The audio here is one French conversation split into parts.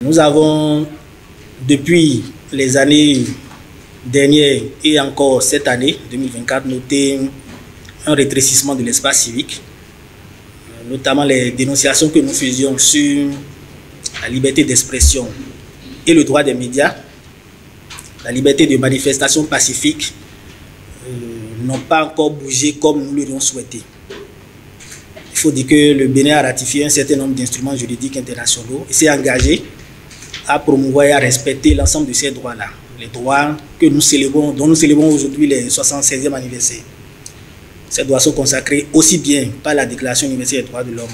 Nous avons, depuis les années dernières et encore cette année, 2024, noté un rétrécissement de l'espace civique, notamment les dénonciations que nous faisions sur la liberté d'expression et le droit des médias, la liberté de manifestation pacifique n'ont pas encore bougé comme nous l'aurions souhaité. Il faut dire que le Bénin a ratifié un certain nombre d'instruments juridiques internationaux et s'est engagé à promouvoir et à respecter l'ensemble de ces droits-là. Les droits que nous célébrons, dont nous célébrons aujourd'hui les 76e anniversaire. Ces droits sont consacrés aussi bien par la Déclaration universelle des droits de l'homme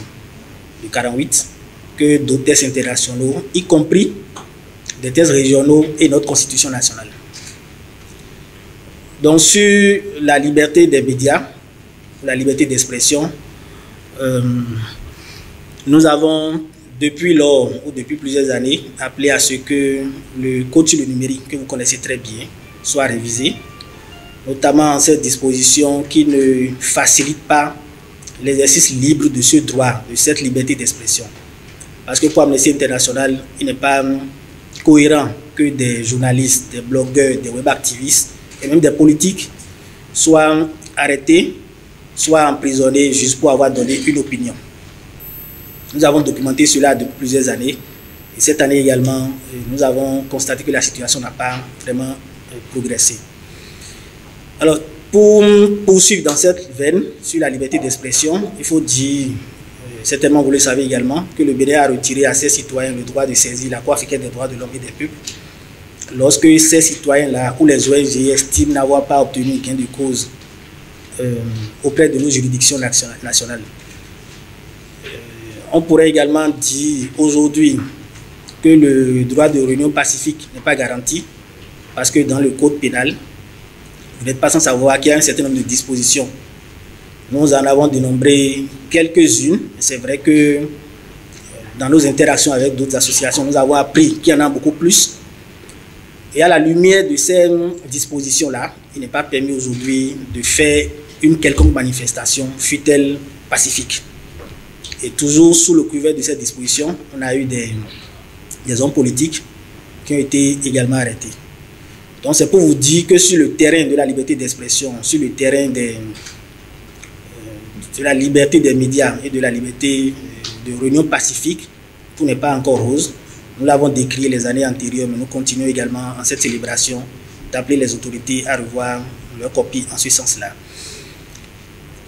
de 1948 que d'autres textes internationaux, y compris des textes régionaux et notre Constitution nationale. Donc sur la liberté des médias, la liberté d'expression, nous avons depuis lors ou depuis plusieurs années appelé à ce que le code sur le numérique, que vous connaissez très bien, soit révisé, notamment en cette disposition qui ne facilite pas l'exercice libre de ce droit, de cette liberté d'expression. Parce que pour Amnesty International, il n'est pas cohérent que des journalistes, des blogueurs, des web activistes et même des politiques soient arrêtés, soient emprisonnés juste pour avoir donné une opinion. Nous avons documenté cela depuis plusieurs années et cette année également, nous avons constaté que la situation n'a pas vraiment progressé. Alors, pour poursuivre dans cette veine sur la liberté d'expression, il faut dire, certainement vous le savez également, que le Bénin a retiré à ses citoyens le droit de saisir la Cour africaine des droits de l'homme et des peuples lorsque ces citoyens-là ou les ONG estiment n'avoir pas obtenu gain de cause auprès de nos juridictions nationales. On pourrait également dire aujourd'hui que le droit de réunion pacifique n'est pas garanti parce que dans le code pénal, vous n'êtes pas sans savoir qu'il y a un certain nombre de dispositions. Nous en avons dénombré quelques-unes. C'est vrai que dans nos interactions avec d'autres associations, nous avons appris qu'il y en a beaucoup plus. Et à la lumière de ces dispositions-là, il n'est pas permis aujourd'hui de faire une quelconque manifestation, fût-elle pacifique. Et toujours sous le couvert de cette disposition, on a eu des hommes politiques qui ont été également arrêtés. Donc c'est pour vous dire que sur le terrain de la liberté d'expression, sur le terrain de la liberté des médias et de la liberté de réunion pacifique, tout n'est pas encore rose. Nous l'avons décrit les années antérieures, mais nous continuons également en cette célébration d'appeler les autorités à revoir leur copie en ce sens-là.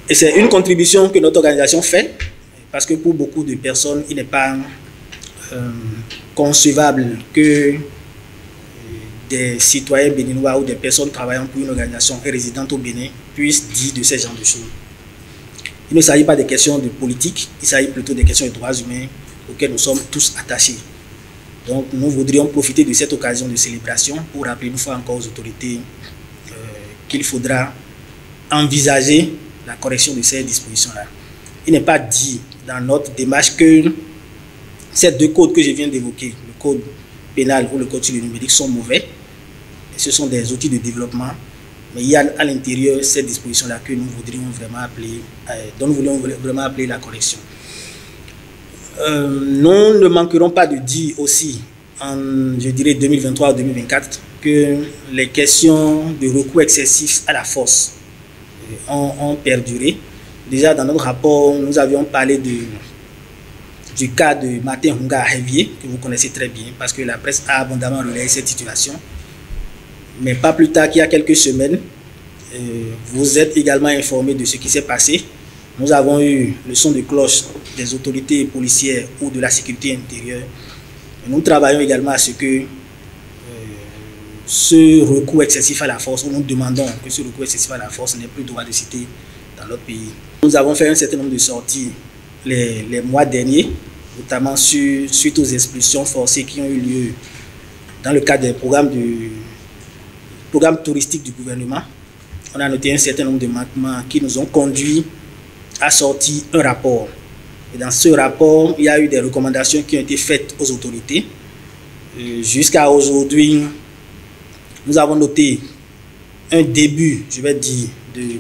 Et c'est une contribution que notre organisation fait, parce que pour beaucoup de personnes, il n'est pas concevable que des citoyens béninois ou des personnes travaillant pour une organisation et résidentes au Bénin puissent dire de ces genres de choses. Il ne s'agit pas de questions de politique, il s'agit plutôt des questions de droits humains auxquels nous sommes tous attachés. Donc nous voudrions profiter de cette occasion de célébration pour rappeler une fois encore aux autorités qu'il faudra envisager la correction de ces dispositions-là. Il n'est pas dit dans notre démarche que ces deux codes que je viens d'évoquer, le code pénal ou le code sur le numérique, sont mauvais. Ce sont des outils de développement, mais il y a à l'intérieur ces dispositions-là que nous voudrions vraiment appeler, dont nous voulons vraiment appeler la correction. Nous ne manquerons pas de dire aussi, en, je dirais 2023-2024, que les questions de recours excessif à la force ont perduré. Déjà dans notre rapport, nous avions parlé du cas de Martin Hunga à Révier, que vous connaissez très bien, parce que la presse a abondamment relayé cette situation. Mais pas plus tard qu'il y a quelques semaines, vous êtes également informés de ce qui s'est passé. Nous avons eu le son de cloche des autorités policières ou de la sécurité intérieure. Nous travaillons également à ce que ce recours excessif à la force, ou nous demandons que ce recours excessif à la force n'ait plus droit de cité dans notre pays. Nous avons fait un certain nombre de sorties les mois derniers, notamment suite aux expulsions forcées qui ont eu lieu dans le cadre des programmes touristiques du gouvernement. On a noté un certain nombre de manquements qui nous ont conduit à sortir un rapport. Et dans ce rapport, il y a eu des recommandations qui ont été faites aux autorités. Jusqu'à aujourd'hui, nous avons noté un début, je vais dire,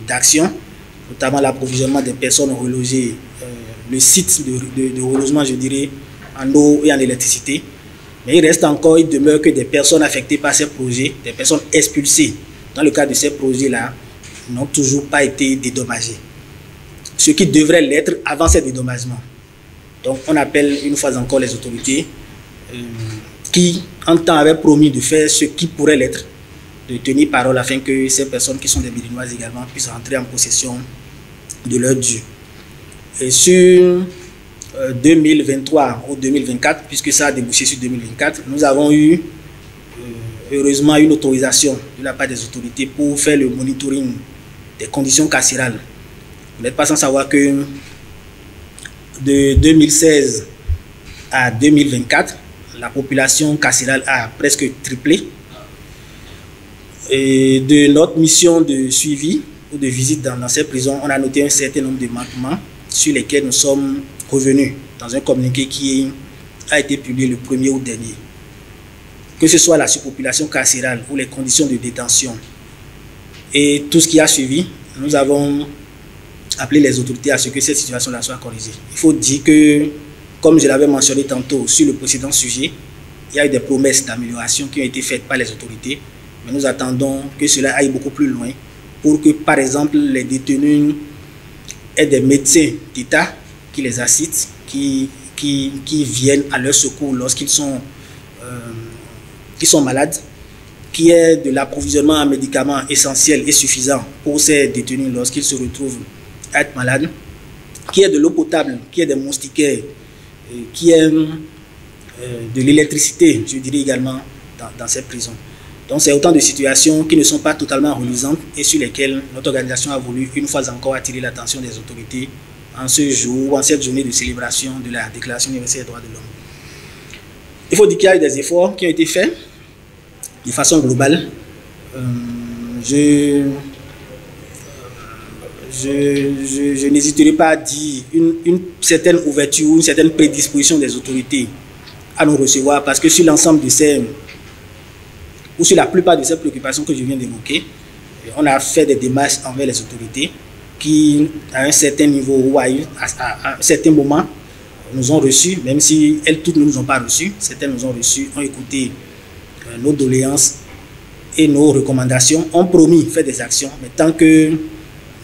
d'action, notamment l'approvisionnement des personnes relogées, le site de relogement, je dirais, en eau et en électricité. Mais il demeure que des personnes affectées par ces projets, des personnes expulsées dans le cadre de ces projets-là, n'ont toujours pas été dédommagées. Ce qui devrait l'être avant ces dédommagements. Donc on appelle une fois encore les autorités qui, en temps, avaient promis de faire ce qui pourrait l'être, de tenir parole afin que ces personnes qui sont des Béninoises également puissent rentrer en possession de leur dû. Et sur 2023 ou 2024, puisque ça a débouché sur 2024, nous avons eu heureusement une autorisation de la part des autorités pour faire le monitoring des conditions carcérales. Vous n'êtes pas sans savoir que de 2016 à 2024, la population carcérale a presque triplé. Et de notre mission de suivi ou de visite dans ces prisons, on a noté un certain nombre de manquements sur lesquels nous sommes revenus dans un communiqué qui a été publié le 1er août dernier. Que ce soit la surpopulation carcérale ou les conditions de détention et tout ce qui a suivi, nous avons appelé les autorités à ce que cette situation-là soit corrigée. Il faut dire que, comme je l'avais mentionné tantôt sur le précédent sujet, il y a eu des promesses d'amélioration qui ont été faites par les autorités, mais nous attendons que cela aille beaucoup plus loin pour que, par exemple, les détenus aient des médecins d'État qui les assistent, qui viennent à leur secours lorsqu'ils sont malades, qu'il y ait de l'approvisionnement en médicaments essentiels et suffisants pour ces détenus lorsqu'ils se retrouvent à être malades, qu'il y ait de l'eau potable, qu'il y ait des moustiquaires, qu'il y ait de l'électricité, je dirais également, dans ces prisons. Donc c'est autant de situations qui ne sont pas totalement reluisantes et sur lesquelles notre organisation a voulu une fois encore attirer l'attention des autorités en ce jour, en cette journée de célébration de la Déclaration universelle des droits de l'homme. Il faut dire qu'il y a eu des efforts qui ont été faits de façon globale. Je n'hésiterai pas à dire une certaine ouverture, une certaine prédisposition des autorités à nous recevoir, parce que sur l'ensemble de ces, ou sur la plupart de ces préoccupations que je viens d'évoquer, on a fait des démarches envers les autorités qui, à un certain niveau ou à un certain moment, nous ont reçus, même si elles toutes ne nous ont pas reçus, certaines nous ont reçus, ont écouté nos doléances et nos recommandations, ont promis de faire des actions, mais tant que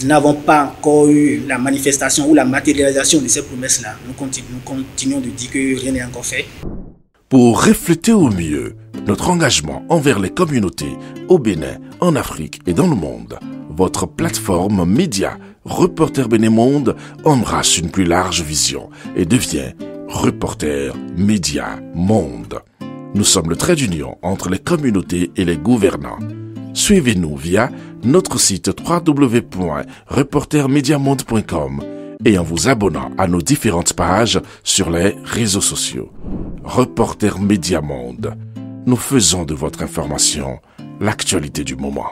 nous n'avons pas encore eu la manifestation ou la matérialisation de ces promesses-là, nous continuons de dire que rien n'est encore fait. Pour refléter au mieux notre engagement envers les communautés au Bénin, en Afrique et dans le monde, votre plateforme média Reporter Bénémonde embrasse une plus large vision et devient Reporter Média Monde. Nous sommes le trait d'union entre les communautés et les gouvernants. Suivez-nous via notre site www.reportermediamonde.com et en vous abonnant à nos différentes pages sur les réseaux sociaux. Reporter Média Monde. Nous faisons de votre information l'actualité du moment.